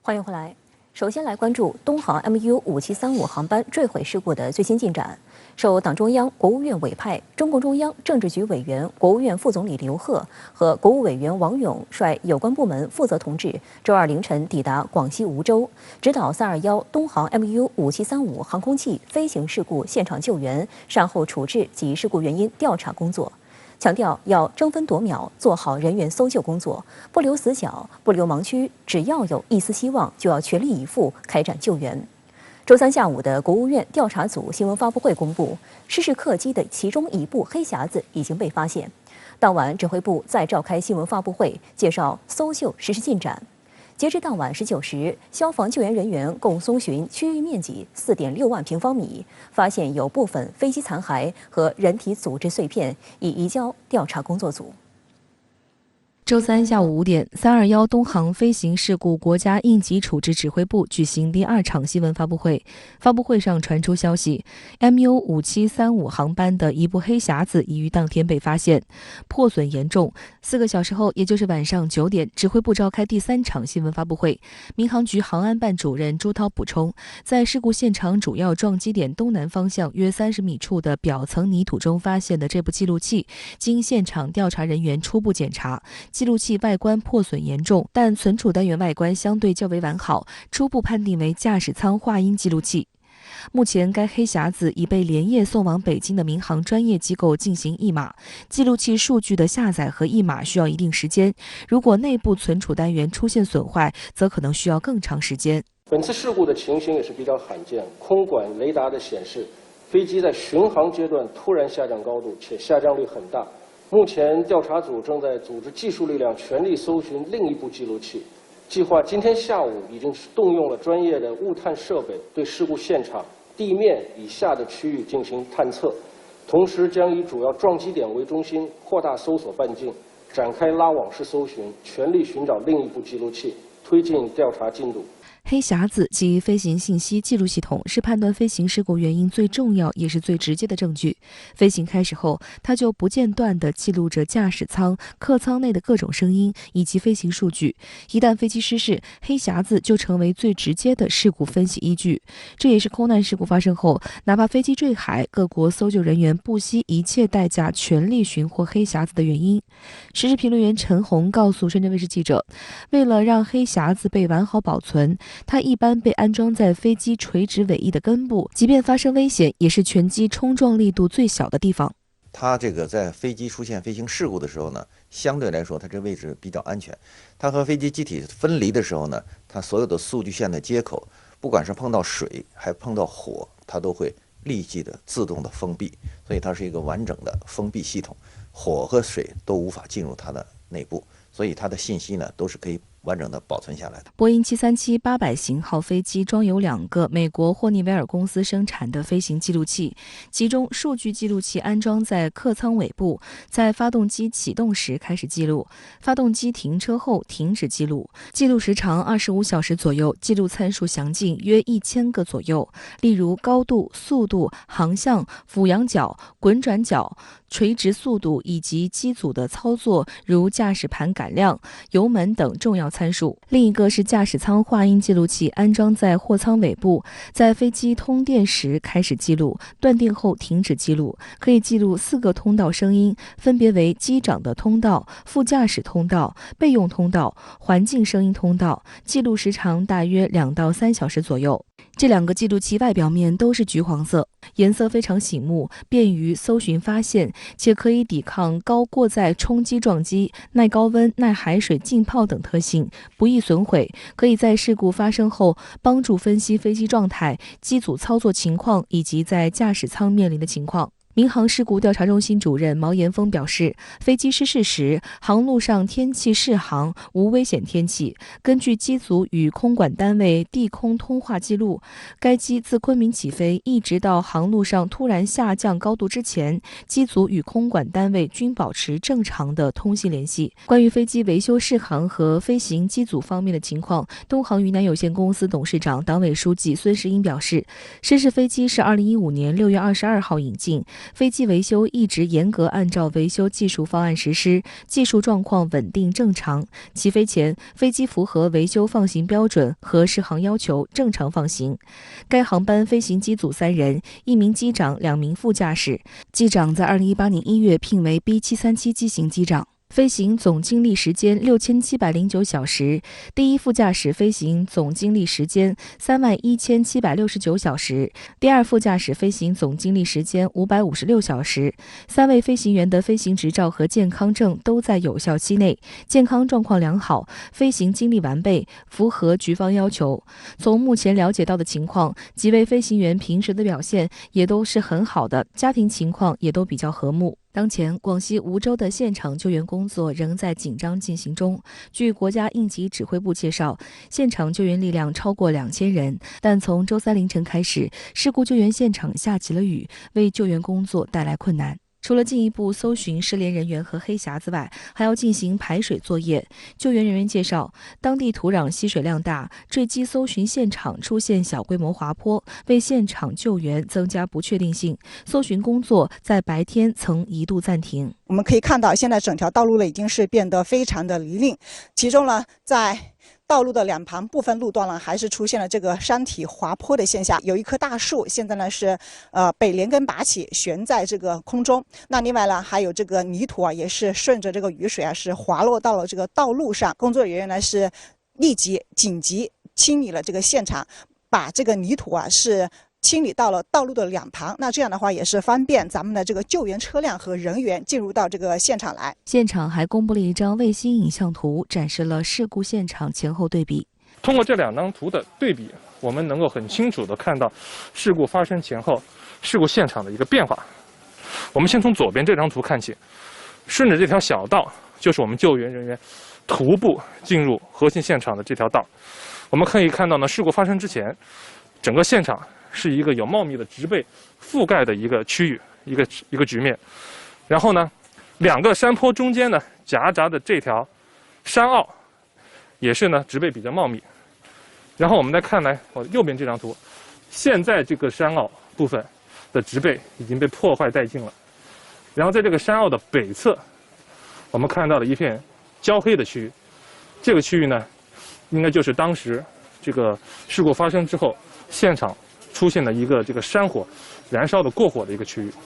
欢迎回来。首先来关注东航 MU5735航班坠毁事故的最新进展。受党中央、国务院委派，中共中央政治局委员、国务院副总理刘鹤和国务委员王勇率有关部门负责同志，周二凌晨抵达广西梧州，指导321东航 MU5735航空器飞行事故现场救援、善后处置及事故原因调查工作。强调要争分夺秒做好人员搜救工作，不留死角，不留盲区，只要有一丝希望，就要全力以赴开展救援。周三下午的国务院调查组新闻发布会公布，失事客机的其中一部黑匣子已经被发现。当晚，指挥部再召开新闻发布会，介绍搜救实施进展。截至当晚19时，消防救援人员共搜寻区域面积4.6万平方米，发现有部分飞机残骸和人体组织碎片，已移交调查工作组。周三下午5点，321东航飞行事故国家应急处置指挥部举行第2场新闻发布会。发布会上传出消息 ，MU5735航班的一部黑匣子已于当天被发现，破损严重。4个小时后，也就是晚上9点，指挥部召开第3场新闻发布会。民航局航安办主任朱涛补充，在事故现场主要撞击点东南方向约30米处的表层泥土中发现的这部记录器，经现场调查人员初步检查，记录器外观破损严重，但存储单元外观相对较为完好，初步判定为驾驶舱话音记录器。目前，该黑匣子已被连夜送往北京的民航专业机构进行译码。记录器数据的下载和译码需要一定时间，如果内部存储单元出现损坏，则可能需要更长时间。本次事故的情形也是比较罕见，空管雷达的显示，飞机在巡航阶段突然下降高度，且下降率很大。目前调查组正在组织技术力量全力搜寻另一部记录器，计划今天下午已经动用了专业的物探设备，对事故现场地面以下的区域进行探测，同时将以主要撞击点为中心，扩大搜索半径，展开拉网式搜寻，全力寻找另一部记录器，推进调查进度。黑匣子及飞行信息记录系统是判断飞行事故原因最重要也是最直接的证据。飞行开始后，它就不间断地记录着驾驶舱、客舱内的各种声音以及飞行数据。一旦飞机失事，黑匣子就成为最直接的事故分析依据。这也是空难事故发生后，哪怕飞机坠海，各国搜救人员不惜一切代价全力寻获黑匣子的原因。时事评论员陈红告诉深圳卫视记者，为了让黑匣子被完好保存，它一般被安装在飞机垂直尾翼的根部，即便发生危险，也是全机冲撞力度最小的地方。它这个在飞机出现飞行事故的时候呢，相对来说它这位置比较安全。它和飞机机体分离的时候呢，它所有的数据线的接口，不管是碰到水还碰到火，它都会立即的自动的封闭，所以它是一个完整的封闭系统，火和水都无法进入它的内部，所以它的信息呢都是可以完整的保存下来的。波音737-800型号飞机装有2个美国霍尼韦尔公司生产的飞行记录器，其中数据记录器安装在客舱尾部，在发动机启动时开始记录，发动机停车后停止记录，记录时长25小时左右，记录参数详尽约1000个左右，例如高度、速度、航向、俯仰角、滚转角、垂直速度以及机组的操作，如驾驶盘感量、油门等重要参数。另一个是驾驶舱话音记录器，安装在货舱尾部，在飞机通电时开始记录，断电后停止记录，可以记录4个通道声音，分别为机长的通道、副驾驶通道、备用通道、环境声音通道，记录时长大约2到3小时左右。这2个记录器外表面都是橘黄色，颜色非常醒目，便于搜寻发现，且可以抵抗高过载冲击撞击、耐高温、耐海水浸泡等特性，不易损毁，可以在事故发生后帮助分析飞机状态、机组操作情况以及在驾驶舱面临的情况。民航事故调查中心主任毛延峰表示，飞机失事时，航路上天气适航，无危险天气。根据机组与空管单位地空通话记录，该机自昆明起飞，一直到航路上突然下降高度之前，机组与空管单位均保持正常的通信联系。关于飞机维修适航和飞行机组方面的情况，东航云南有限公司董事长、党委书记孙世英表示，失事飞机是2015年6月22号引进。飞机维修一直严格按照维修技术方案实施，技术状况稳定正常。起飞前，飞机符合维修放行标准和适航要求，正常放行。该航班飞行机组3人，1名机长，2名副驾驶。机长在2018年1月聘为 B737机型机长。飞行总经历时间6709小时，第一副驾驶飞行总经历时间31769小时，第二副驾驶飞行总经历时间556小时。3位飞行员的飞行执照和健康证都在有效期内，健康状况良好，飞行经历完备，符合局方要求。从目前了解到的情况，几位飞行员平时的表现也都是很好的，家庭情况也都比较和睦。当前，广西梧州的现场救援工作仍在紧张进行中。据国家应急指挥部介绍，现场救援力量超过2000人，但从周3凌晨开始，事故救援现场下起了雨，为救援工作带来困难。除了进一步搜寻失联人员和黑匣子外，还要进行排水作业。救援人员介绍，当地土壤吸水量大，坠机搜寻现场出现小规模滑坡，为现场救援增加不确定性。搜寻工作在白天曾一度暂停。我们可以看到，现在整条道路呢已经是变得非常的泥泞，其中呢在道路的两旁部分路段呢，还是出现了这个山体滑坡的现象。有一棵大树，现在呢是被连根拔起，悬在这个空中。那另外呢，还有这个泥土啊，也是顺着这个雨水啊，是滑落到了这个道路上。工作人员呢是立即紧急清理了这个现场，把这个泥土啊是清理到了道路的两旁，那这样的话也是方便咱们的这个救援车辆和人员进入到这个现场来。现场还公布了一张卫星影像图，展示了事故现场前后对比。通过这2张图的对比，我们能够很清楚地看到事故发生前后事故现场的一个变化。我们先从左边这张图看起，顺着这条小道就是我们救援人员徒步进入核心现场的这条道。我们可以看到呢，事故发生之前，整个现场是一个有茂密的植被覆盖的一个区域，一个局面。然后呢，2个山坡中间呢夹杂的这条山坳，也是呢植被比较茂密。然后我们再看来我右边这张图，现在这个山坳部分的植被已经被破坏殆尽了。然后在这个山坳的北侧，我们看到了一片焦黑的区域，这个区域呢，应该就是当时这个事故发生之后，现场出现了一个这个山火燃烧的过火的一个区域。